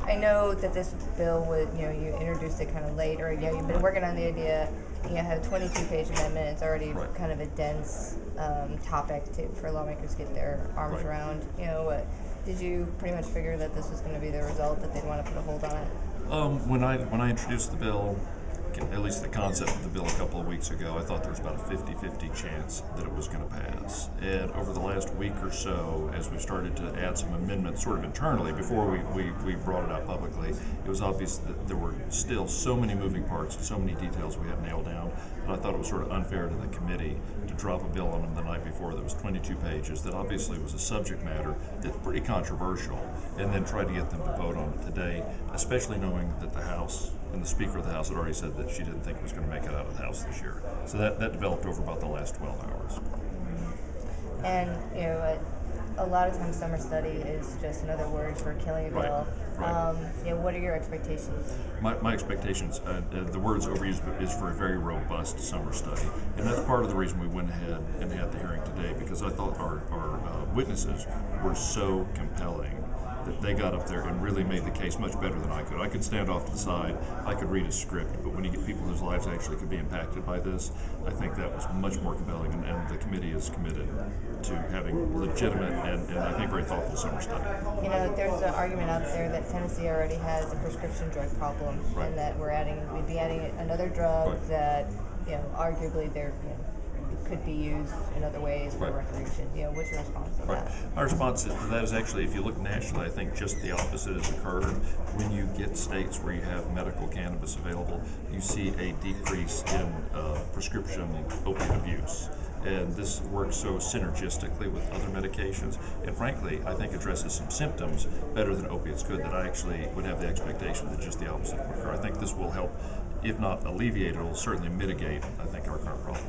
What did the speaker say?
I know that this bill would, you introduced it kind of late, or you've been working on the idea. You have a 22-page amendment. It's already kind of a dense topic for lawmakers to get their arms around. Did you pretty much figure that this was going to be the result, that they'd want to put a hold on it? When I introduced the bill, at least the concept of the bill a couple of weeks ago, I thought there was about a 50-50 chance that it was going to pass. And over the last week or so, as we started to add some amendments sort of internally, before we brought it out publicly, it was obvious that there were still so many moving parts and so many details we hadn't nailed down, that I thought it was sort of unfair to the committee to drop a bill on them the night before that was 22 pages, that obviously was a subject matter that's pretty controversial, and then try to get them to vote on it today, especially knowing that the House and the Speaker of the House had already said that she didn't think it was going to make it out of the House this year. So that developed over about the last 12 hours. And, a lot of times summer study is just another word for killing a bill. What are your expectations? My expectations, the word's overused, but is for a very robust summer study. And that's part of the reason we went ahead and had the hearing today, because I thought our witnesses were so compelling that they got up there and really made the case much better than I could. I could stand off to the side, I could read a script, but when you get people whose lives actually could be impacted by this, I think that was much more compelling, and the committee is committed to having legitimate and I think very thoughtful summer study. There's an argument out there that Tennessee already has a prescription drug problem, and that we'd be adding another drug that, arguably there could be used in other ways for recreation. What's your response to that? My response to that is actually, if you look nationally, I think just the opposite has occurred. When you get states where you have medical cannabis available, you see a decrease in prescription opiate abuse. And this works so synergistically with other medications, and frankly, I think addresses some symptoms better than opiates could, that I actually would have the expectation that just the opposite would occur. I think this will help, if not alleviate, it will certainly mitigate, I think, our current problem.